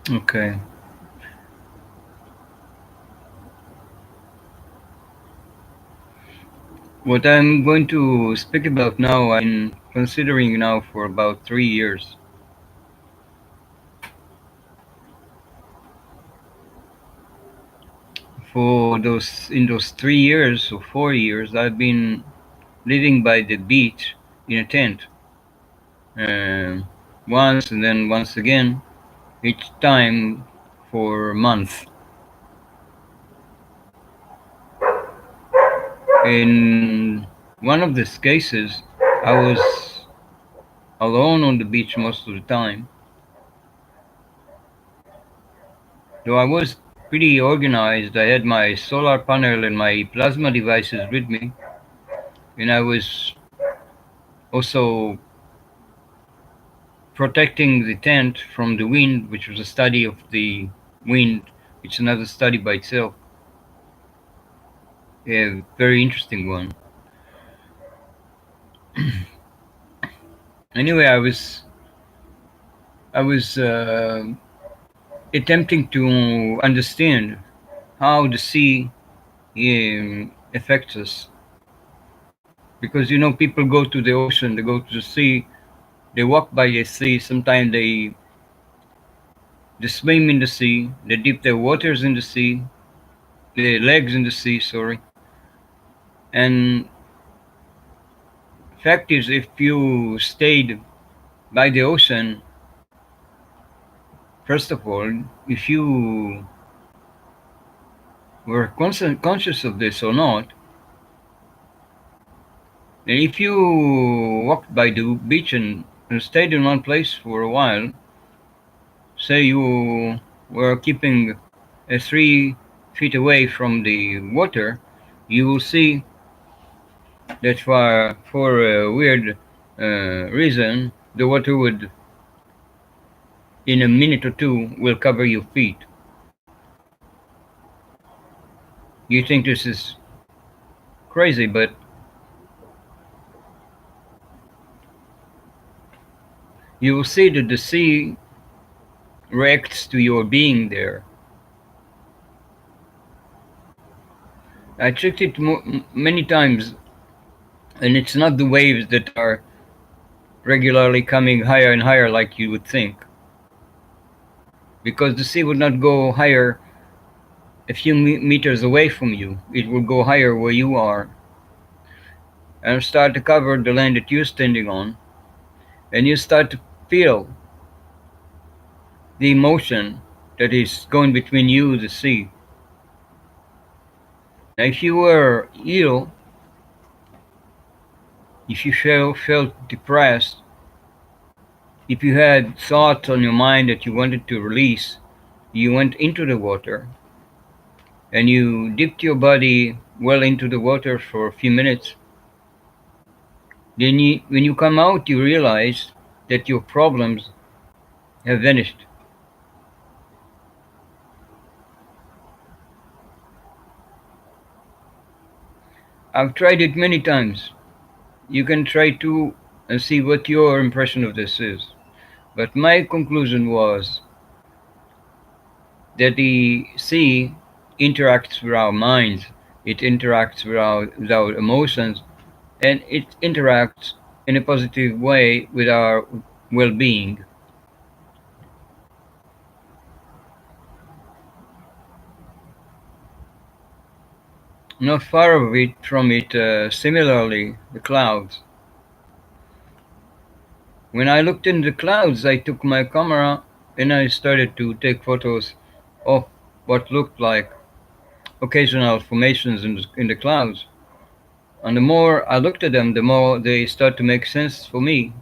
Okay. What I'm going to speak about now, I'm considering now for about 3 years. In those 3 years or 4 years, I've been living by the beach in a tent, um, once and then once again, each time for a month. In one of these cases, I was alone on the beach most of the time, though I was pretty organized. I had my solar panel and my plasma devices with me, and I was also protecting the tent from the wind, which was a study of the wind, which is another study by itself, a very interesting one. Anyway, I was attempting to understand how the sea affects us, because people go to the ocean, they go to the sea, they walk by the sea. Sometimes they swim in the sea, they dip their waters in the sea, their legs in the sea. Sorry, and fact is, if you stayed by the ocean, first of all, if you were conscious of this or not, and if you walked by the beach and stayed in one place for a while, say you were keeping 3 feet away from the water, you will see that for a weird reason, the water would, in a minute or two, will cover your feet. You think this is crazy, but you will see that the sea reacts to your being there. I checked it many times, and it's not the waves that are regularly coming higher and higher like you would think, because the sea would not go higher a few meters away from you. It will go higher where you are and start to cover the land that you're standing on, and you start to feel the emotion that is going between you and the sea. Now, if you were ill, if you felt depressed, if you had thoughts on your mind that you wanted to release, you went into the water and you dipped your body well into the water for a few minutes. Then when you come out, you realize that your problems have vanished. I've tried it many times. You can try too and see what your impression of this is. But my conclusion was that the sea interacts with our minds, it interacts with our emotions, and it interacts in a positive way with our well being. Not far of it from it, similarly, the clouds. When I looked in the clouds, I took my camera and I started to take photos of what looked like occasional formations in the clouds. And the more I looked at them, the more they start to make sense for me.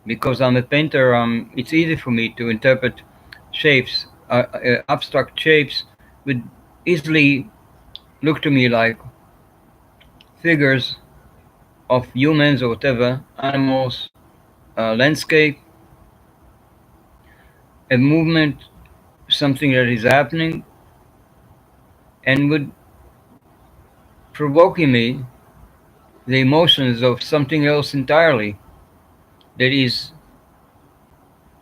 Because I'm a painter, it's easy for me to interpret shapes, abstract shapes, would easily look to me like figures of humans or whatever, animals, landscape, a movement, something that is happening, and would provoke in me the emotions of something else entirely that is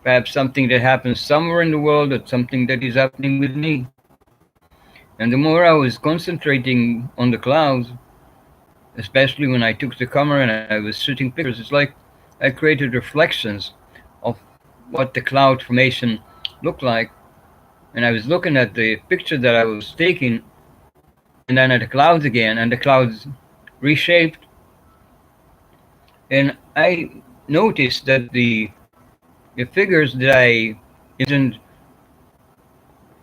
perhaps something that happens somewhere in the world, or something that is happening with me. And the more I was concentrating on the clouds, especially when I took the camera and I was shooting pictures, it's like I created reflections of what the cloud formation looked like. And I was looking at the picture that I was taking, and then at the clouds again, and the clouds reshaped. And I noticed that the figures that I isn't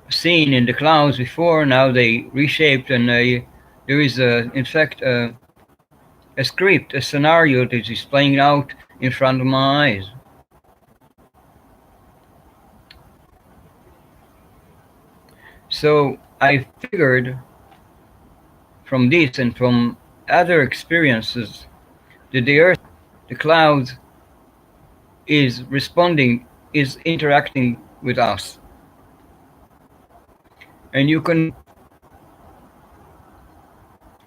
seen in the clouds before, now they reshaped, and there is in fact a script, a scenario that is playing out in front of my eyes. So I figured from this and from other experiences that the earth, the clouds, is responding, is interacting with us. And you can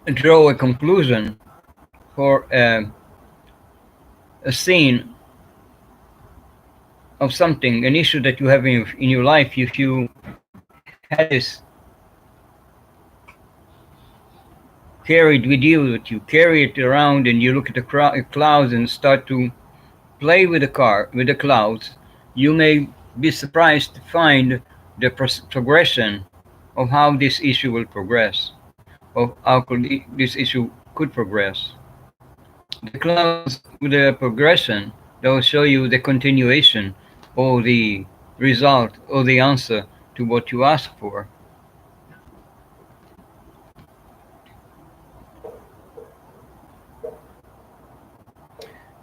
draw a conclusion for a scene of something, an issue that you have in your life. If you had this carried with you, that you carry it around and you look at the clouds and start to play with with the clouds, you may be surprised to find the progression of how this issue will progress, of how this issue could progress. The clouds with the progression, they'll show you the continuation or the result or the answer to what you ask for.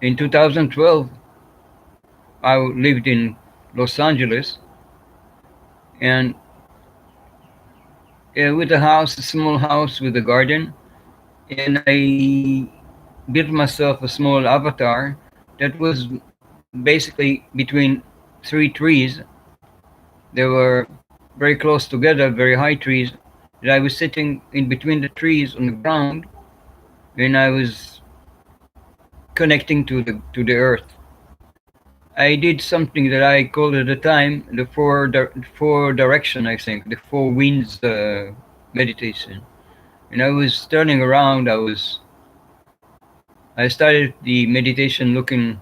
In 2012, I lived in Los Angeles, and with a house, a small house with a garden, and I built myself a small avatar that was basically between three trees. They were very close together, very high trees. And I was sitting in between the trees on the ground, and I was connecting to the earth. I did something that I called at the time the four direction, I think, the four winds meditation. And I was turning around. I started the meditation looking,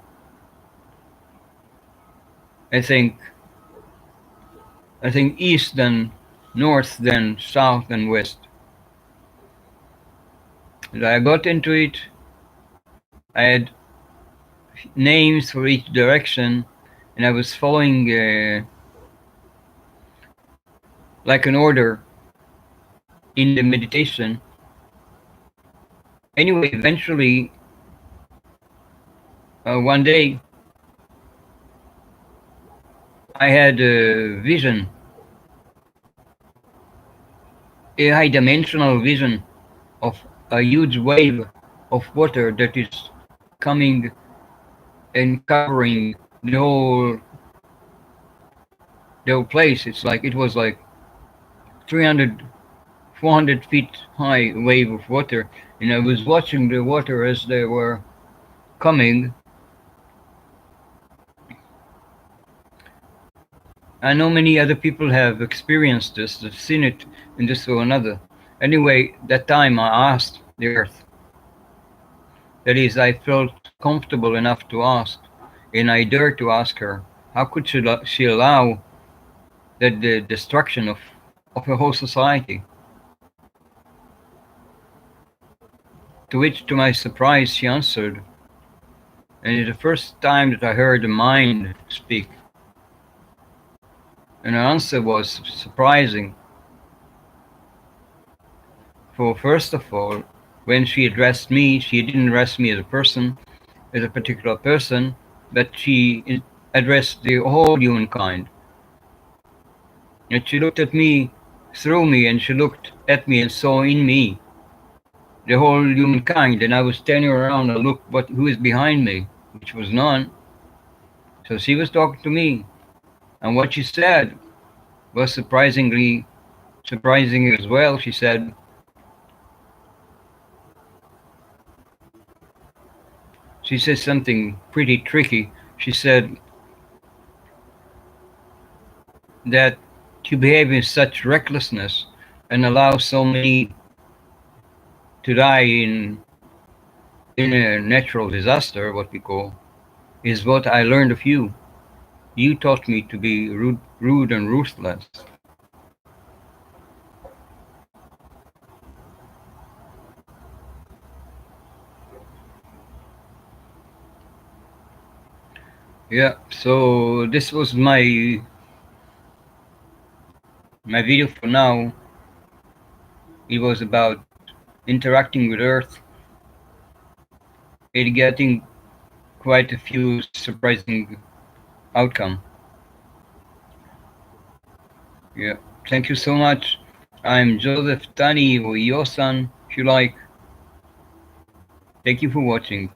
I think, east, then north, then south, and west. And I got into it. I had names for each direction, and I was following like an order in the meditation. Anyway, eventually, one day, I had a vision, a high dimensional vision of a huge wave of water that is coming and covering the whole place. It was like 300, 400 feet high wave of water, and I was watching the water as they were coming. I know many other people have experienced this, have seen it in this or another. Anyway, that time I asked the earth. That is, I felt comfortable enough to ask, and I dared to ask her, how could she allow that the destruction of a whole society? To which, to my surprise, she answered, and it's the first time that I heard the mind speak. And her answer was surprising. For first of all, when she addressed me, she didn't address me as a person, as a particular person, but she addressed the whole humankind. And she looked at me, through me, and she looked at me and saw in me the whole humankind. And I was turning around and looked who is behind me, which was none. So she was talking to me, and what she said was surprising as well. She said, something pretty tricky. She said, that you behave in such recklessness and allow so many to die in a natural disaster, what we call, is what I learned of you. You taught me to be rude and ruthless. Yeah, so this was my video for now. It was about interacting with Earth, it getting quite a few surprising outcome. Yeah, thank you so much. I'm Joseph Tani or Yosan, if you like. Thank you for watching.